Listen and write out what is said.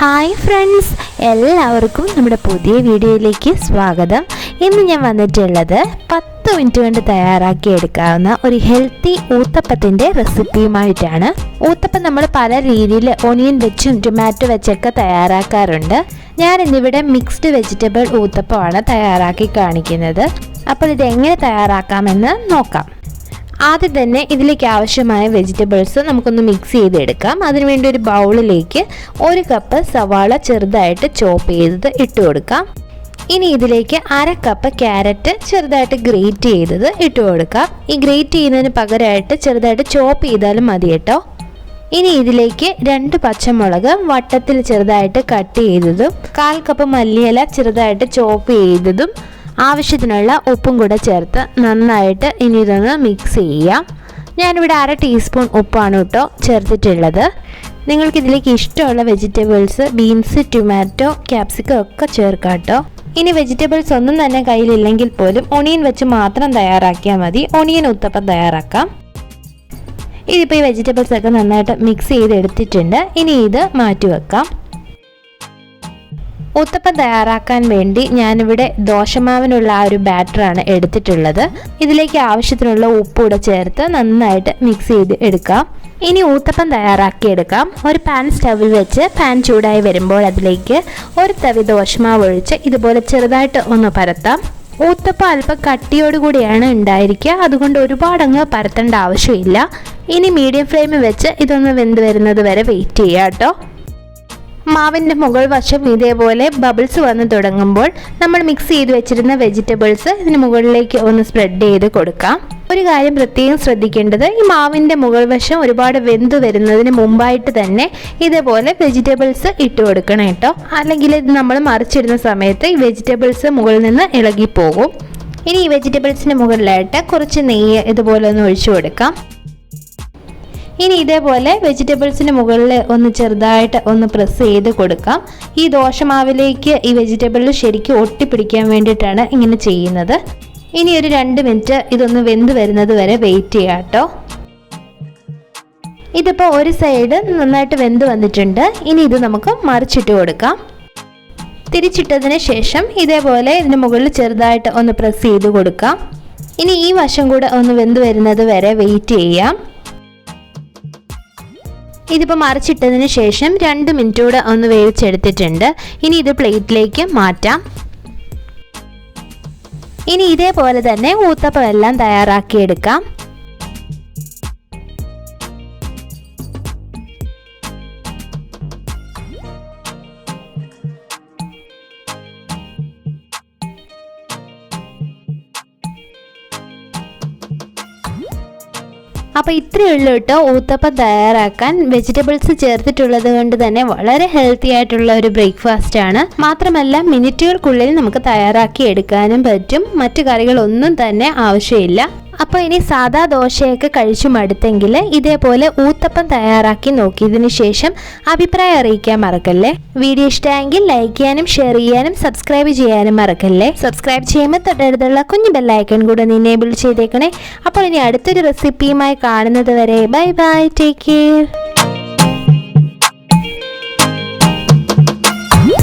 Hi friends, എല്ലാവർക്കും നമ്മുടെ പുതിയ വീഡിയോയിലേക്ക് സ്വാഗതം. ഇന്ന് ഞാൻ വന്നിട്ടുള്ളത് 10 മിനിറ്റ് കൊണ്ട് തയ്യാറാക്കി എടുക്കാവുന്ന ഒരു ഹെൽത്തി ഊത്തപ്പത്തിൻ്റെ റെസിപ്പിയുമായിട്ടാണ്. ഊത്തപ്പം നമ്മൾ പല രീതിയിൽ ഓണിയൻ വെച്ചും ടൊമാറ്റോ വെച്ചൊക്കെ തയ്യാറാക്കാറുണ്ട്. ഞാനിന്നിവിടെ മിക്സ്ഡ് വെജിറ്റബിൾ ഊത്തപ്പമാണ് തയ്യാറാക്കി കാണിക്കുന്നത്. അപ്പോൾ ഇതെങ്ങനെ തയ്യാറാക്കാമെന്ന് നോക്കാം. ആദ്യം തന്നെ ഇതിലേക്ക് ആവശ്യമായ വെജിറ്റബിൾസ് നമുക്കൊന്ന് മിക്സ് ചെയ്തെടുക്കാം. അതിനുവേണ്ടി ഒരു ബൗളിലേക്ക് 1 കപ്പ് സവാള ചെറുതായിട്ട് ചോപ്പ് ചെയ്തത് ഇട്ട് കൊടുക്കാം. ഇനി ഇതിലേക്ക് 1/2 കപ്പ് ക്യാരറ്റ് ചെറുതായിട്ട് ഗ്രേറ്റ് ചെയ്തത് ഇട്ട് കൊടുക്കാം. ഈ ഗ്രേറ്റ് ചെയ്യുന്നതിന് പകരമായിട്ട് ചെറുതായിട്ട് ചോപ്പ് ചെയ്താലും മതി കേട്ടോ. ഇനി ഇതിലേക്ക് 2 പച്ചമുളക് വട്ടത്തിൽ ചെറുതായിട്ട് കട്ട് ചെയ്തതും 1/4 കപ്പ് മല്ലിയില ചെറുതായിട്ട് ചോപ്പ് ചെയ്തതും ആവശ്യത്തിനുള്ള ഉപ്പും കൂടെ ചേർത്ത് നന്നായിട്ട് ഇനി ഇതൊന്ന് മിക്സ് ചെയ്യാം. ഞാനിവിടെ 1/2 ടീസ്പൂൺ ഉപ്പാണ് കേട്ടോ ചേർത്തിട്ടുള്ളത്. നിങ്ങൾക്കിതിലേക്ക് ഇഷ്ടമുള്ള വെജിറ്റബിൾസ് ബീൻസ്, ടൊമാറ്റോ, ക്യാപ്സിക്കം ഒക്കെ ചേർക്കാം കേട്ടോ. ഇനി വെജിറ്റബിൾസ് ഒന്നും തന്നെ കയ്യിലില്ലെങ്കിൽ പോലും ഓണിയൻ വെച്ച് മാത്രം തയ്യാറാക്കിയാൽ മതി. ഓണിയൻ ഊത്തപ്പം തയ്യാറാക്കാം. ഇതിപ്പോൾ ഈ വെജിറ്റബിൾസ് ഒക്കെ നന്നായിട്ട് മിക്സ് ചെയ്തെടുത്തിട്ടുണ്ട്. ഇനി ഇത് മാറ്റി വെക്കാം. ഊത്തപ്പം തയ്യാറാക്കാൻ വേണ്ടി ഞാനിവിടെ ദോശമാവിനുള്ള ആ ഒരു ബാറ്ററാണ് എടുത്തിട്ടുള്ളത്. ഇതിലേക്ക് ആവശ്യത്തിനുള്ള ഉപ്പൂടെ ചേർത്ത് നന്നായിട്ട് മിക്സ് ചെയ്ത് എടുക്കാം. ഇനി ഊത്തപ്പം തയ്യാറാക്കിയെടുക്കാം. ഒരു പാൻ സ്റ്റവിൽ വെച്ച് പാൻ ചൂടായി വരുമ്പോൾ അതിലേക്ക് 1 തവി ദോശമാവ് ഒഴിച്ച് ഇതുപോലെ ചെറുതായിട്ട് ഒന്ന് പരത്താം. ഊത്തപ്പം അല്പം കട്ടിയോടുകൂടിയാണ് ഉണ്ടായിരിക്കുക, അതുകൊണ്ട് ഒരുപാടങ്ങ് പരത്തേണ്ട ആവശ്യമില്ല. ഇനി മീഡിയം ഫ്ലെയിമിൽ വെച്ച് ഇതൊന്ന് വെന്ത് വരുന്നത് വരെ വെയിറ്റ് ചെയ്യാം കേട്ടോ. മാവിൻ്റെ മുകൾ വശം ഇതേപോലെ ബബിൾസ് വന്ന് തുടങ്ങുമ്പോൾ നമ്മൾ മിക്സ് ചെയ്ത് വെച്ചിരുന്ന വെജിറ്റബിൾസ് ഇതിന് മുകളിലേക്ക് ഒന്ന് സ്പ്രെഡ് ചെയ്ത് കൊടുക്കാം. ഒരു കാര്യം പ്രത്യേകം ശ്രദ്ധിക്കേണ്ടത്, ഈ മാവിൻ്റെ മുകൾ വശം ഒരുപാട് വെന്ത് വരുന്നതിന് മുമ്പായിട്ട് തന്നെ ഇതേപോലെ വെജിറ്റബിൾസ് ഇട്ട് കൊടുക്കണം കേട്ടോ. അല്ലെങ്കിൽ ഇത് നമ്മൾ മറിച്ചിടുന്ന സമയത്ത് ഈ വെജിറ്റബിൾസ് മുകളിൽ നിന്ന് ഇളകിപ്പോകും. ഇനി ഈ വെജിറ്റബിൾസിന് മുകളിലായിട്ട് കുറച്ച് നെയ്യ് ഇതുപോലെ ഒന്ന് ഒഴിച്ചു കൊടുക്കാം. ഇനി ഇതേപോലെ വെജിറ്റബിൾസിന് മുകളിൽ ഒന്ന് ചെറുതായിട്ട് ഒന്ന് പ്രസ് ചെയ്ത് കൊടുക്കാം. ഈ ദോശമാവിലേക്ക് ഈ വെജിറ്റബിൾ ശരിക്കും ഒട്ടിപ്പിടിക്കാൻ വേണ്ടിയിട്ടാണ് ഇങ്ങനെ ചെയ്യുന്നത്. ഇനി ഒരു 2 മിനിറ്റ് ഇതൊന്ന് വെന്ത് വരുന്നത് വരെ വെയിറ്റ് ചെയ്യാം കേട്ടോ. ഇതിപ്പോൾ ഒരു സൈഡ് നന്നായിട്ട് വെന്ത് വന്നിട്ടുണ്ട്. ഇനി ഇത് നമുക്ക് മറിച്ചിട്ട് കൊടുക്കാം. തിരിച്ചിട്ടതിന് ശേഷം ഇതേപോലെ ഇതിന് മുകളിൽ ചെറുതായിട്ട് ഒന്ന് പ്രസ് ചെയ്ത് കൊടുക്കാം. ഇനി ഈ വശം കൂടെ ഒന്ന് വെന്ത് വരുന്നത് വരെ വെയിറ്റ് ചെയ്യാം. ഇതിപ്പോൾ മറിച്ചിട്ടതിന് ശേഷം 2 മിനിറ്റ് കൂടെ ഒന്ന് വേവിച്ചെടുത്തിട്ടുണ്ട്. ഇനി ഇത് പ്ലേറ്റിലേക്ക് മാറ്റാം. ഇനി ഇതേപോലെ തന്നെ ഊത്തപ്പം എല്ലാം തയ്യാറാക്കിയെടുക്കാം. അപ്പോൾ ഇത്രയേ ഉള്ളൂ കേട്ടോ ഊത്തപ്പം തയ്യാറാക്കാൻ. വെജിറ്റബിൾസ് ചേർത്തിട്ടുള്ളത് കൊണ്ട് തന്നെ വളരെ ഹെൽത്തി ആയിട്ടുള്ള ഒരു ബ്രേക്ക്ഫാസ്റ്റ് ആണ്. മാത്രമല്ല മിനിറ്റുകൾക്കുള്ളിൽ നമുക്ക് തയ്യാറാക്കി എടുക്കാനും പറ്റും. മറ്റു കറികളൊന്നും തന്നെ ആവശ്യമില്ല. അപ്പോൾ ഇനി സാദാ ദോശയൊക്കെ കഴിച്ചു മടുത്തെങ്കിൽ ഇതേപോലെ ഊത്തപ്പം തയ്യാറാക്കി നോക്കിയതിന് ശേഷം അഭിപ്രായം അറിയിക്കാൻ മറക്കല്ലേ. വീഡിയോ ഇഷ്ടമായെങ്കിൽ ലൈക്ക് ചെയ്യാനും ഷെയർ ചെയ്യാനും സബ്സ്ക്രൈബ് ചെയ്യാനും മറക്കല്ലേ. സബ്സ്ക്രൈബ് ചെയ്യുമ്പോൾ തൊട്ടടുത്തുള്ള കുഞ്ഞു ബെല്ലൈക്കൺ കൂടെ എനേബിൾ ചെയ്തേക്കണേ. അപ്പോൾ ഇനി അടുത്തൊരു റെസിപ്പിയുമായി കാണുന്നത് വരെ ബൈ ബൈ, ടേക്ക് കെയർ.